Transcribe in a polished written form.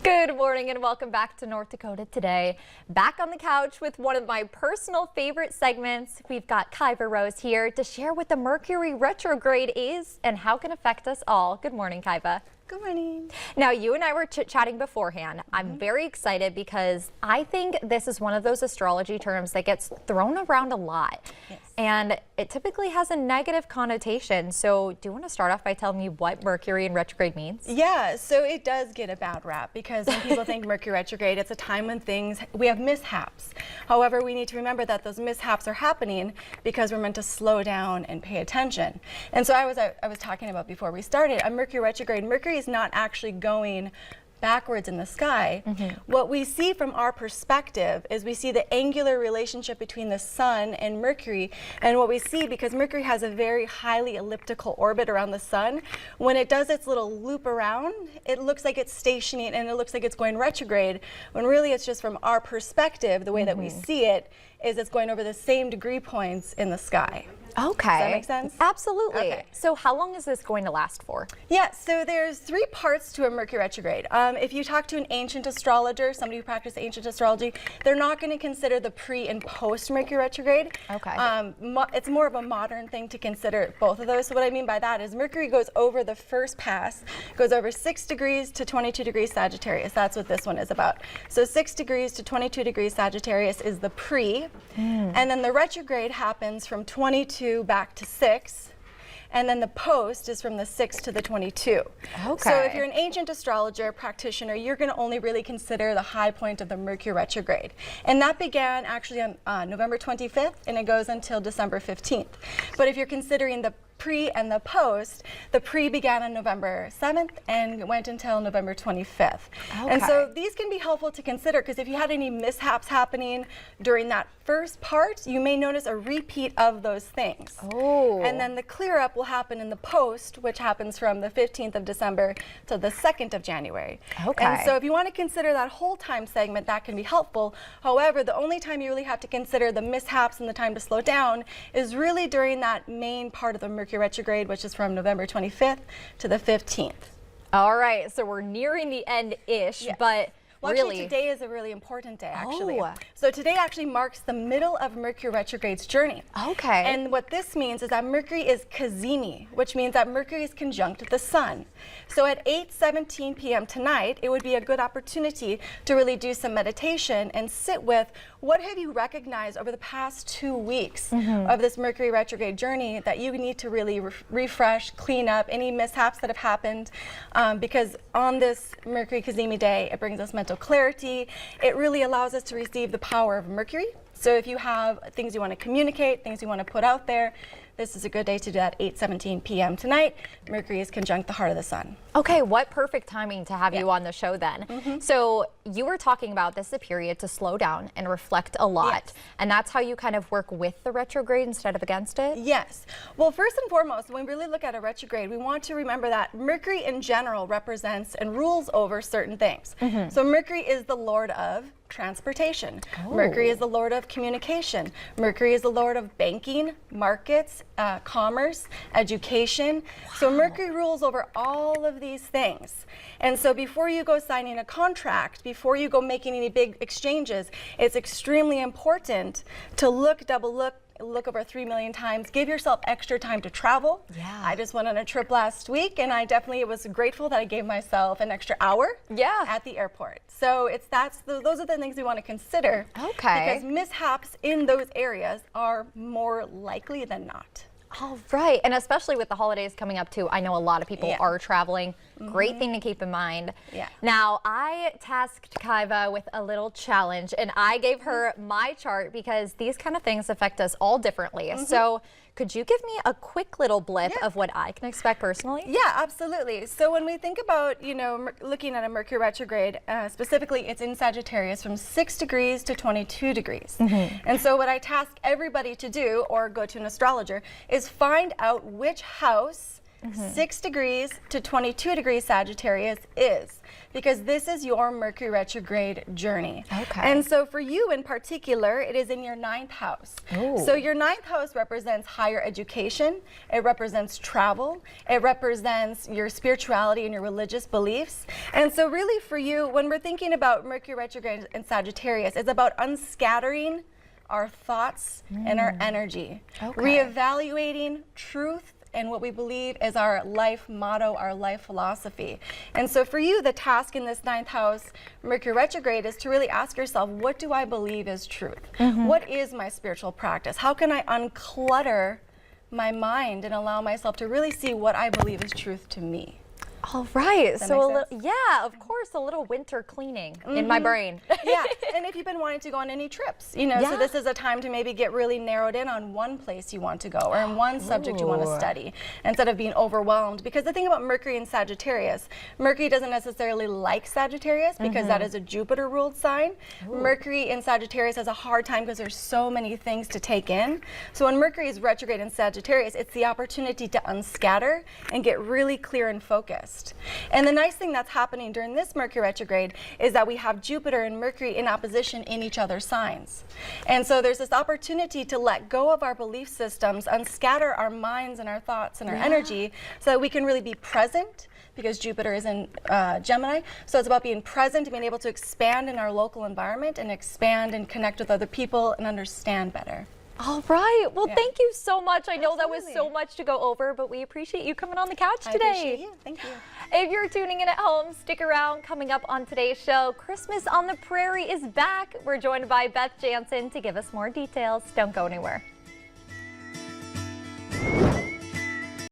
Good morning and welcome back to North Dakota Today. Back on the couch with one of my personal favorite segments. We've got Kaiva Rose here to share what the Mercury retrograde is and how it can affect us all. Good morning, Kaiva. Good morning. Now, you and I were chit-chatting beforehand. I'm very excited because I think this is one of those astrology terms that gets thrown around a lot. Yes. And it typically has a negative connotation. So do you want to start off by telling me what Mercury in retrograde means? Yeah, so it does get a bad rap because when people think Mercury retrograde, it's a time when we have mishaps. However, we need to remember that those mishaps are happening because we're meant to slow down and pay attention. And so I was talking about before we started, a Mercury retrograde, Mercury is not actually going backwards in the sky. What we see from our perspective is we see the angular relationship between the sun and Mercury, and what we see, because Mercury has a very highly elliptical orbit around the sun, when it does its little loop around, it looks like it's stationing and it looks like it's going retrograde, when really it's just from our perspective, the way that we see it is it's going over the same degree points in the sky. Okay. Does that make sense? Absolutely. Okay. So how long is this going to last for? Yeah, so there's three parts to a Mercury retrograde. If you talk to an ancient astrologer, somebody who practices ancient astrology, they're not going to consider the pre and post Mercury retrograde. Okay. It's more of a modern thing to consider both of those. So what I mean by that is Mercury goes over the first pass, goes over 6 degrees to 22 degrees Sagittarius. That's what this one is about. So 6 degrees to 22 degrees Sagittarius is the pre, and then the retrograde happens from 22 back to 6, and then the post is from the 6 to the 22. Okay. So if you're an ancient astrologer practitioner, you're going to only really consider the high point of the Mercury retrograde. And that began actually on November 25th, and it goes until December 15th. But if you're considering the pre and the post, the pre began on November 7th and went until November 25th. Okay. And so these can be helpful to consider because if you had any mishaps happening during that first part, you may notice a repeat of those things. Oh. And then the clear up will happen in the post, which happens from the 15th of December to the 2nd of January. Okay. And so if you want to consider that whole time segment, that can be helpful. However, the only time you really have to consider the mishaps and the time to slow down is really during that main part of the Mercury retrograde, which is from November 25th to the 15th. All right, so we're nearing the end-ish, Yes. but Well, really, actually, today is a really important day, actually. Oh. So today actually marks the middle of Mercury retrograde's journey. Okay. And what this means is that Mercury is cazimi, which means that Mercury is conjunct the sun. So at 8:17 p.m. tonight, it would be a good opportunity to really do some meditation and sit with what have you recognized over the past 2 weeks of this Mercury retrograde journey that you need to really refresh, clean up any mishaps that have happened, because on this Mercury cazimi day, it brings us mental clarity. It really allows us to receive the power of Mercury. So if you have things you want to communicate, things you want to put out there, this is a good day to do that 8:17 p.m. tonight. Mercury is conjunct the heart of the sun. okay, what perfect timing to have you on the show then. So you were talking about this is a period to slow down and reflect a lot. Yes. And that's how you kind of work with the retrograde instead of against it? Yes. Well, first and foremost, when we really look at a retrograde, we want to remember that Mercury in general represents and rules over certain things. So Mercury is the lord of transportation. Mercury is the lord of communication. Mercury is the lord of banking, markets, commerce, education. So Mercury rules over all of these things. And so before you go signing a contract, before you go making any big exchanges, it's extremely important to double look over 3 million times. Give yourself extra time to travel. Yeah. I just went on a trip last week, and I definitely was grateful that I gave myself an extra hour at the airport. So those are the things we want to consider. Okay. Because mishaps in those areas are more likely than not. All right, and especially with the holidays coming up too, I know a lot of people are traveling. Great thing to keep in mind. Yeah. Now, I tasked Kaiva with a little challenge, and I gave her my chart because these kind of things affect us all differently. So could you give me a quick little blip of what I can expect personally? Yeah, absolutely. So when we think about, looking at a Mercury retrograde, specifically it's in Sagittarius from 6 degrees to 22 degrees. And so what I task everybody to do, or go to an astrologer, is find out which house 6 degrees to 22 degrees Sagittarius is, because this is your Mercury retrograde journey. Okay. And so for you in particular, it is in your 9th house. Ooh. So your 9th house represents higher education, it represents travel, it represents your spirituality and your religious beliefs. And so really for you, when we're thinking about Mercury retrograde in Sagittarius, it's about unscattering our thoughts and our energy, Okay. reevaluating truth and what we believe is our life motto, our life philosophy. And so for you, the task in this 9th house, Mercury retrograde, is to really ask yourself, what do I believe is truth? What is my spiritual practice? How can I unclutter my mind and allow myself to really see what I believe is truth to me? All right. that So, make sense? yeah, of course, a little winter cleaning in my brain. Yeah, and if you've been wanting to go on any trips, you know, Yeah. so this is a time to maybe get really narrowed in on one place you want to go or in one subject you want to Ooh. study instead of being overwhelmed. Because the thing about Mercury and Sagittarius, Mercury doesn't necessarily like Sagittarius because that is a Jupiter ruled sign. Mercury in Sagittarius has a hard time because there's so many things to take in. So when Mercury is retrograde in Sagittarius, it's the opportunity to unscatter and get really clear and focused. And the nice thing that's happening during this Mercury retrograde is that we have Jupiter and Mercury in opposition in each other's signs. And so there's this opportunity to let go of our belief systems, unscatter our minds and our thoughts and our energy so that we can really be present, because Jupiter is in Gemini. So it's about being present and being able to expand in our local environment and expand and connect with other people and understand better. All right. Well, Yeah. thank you so much. I know that was so Absolutely. much to go over, but we appreciate you coming on the couch I today. appreciate you. Thank you. If you're tuning in at home, stick around. Coming up on today's show, Christmas on the Prairie is back. We're joined by Beth Jansen to give us more details. Don't go anywhere.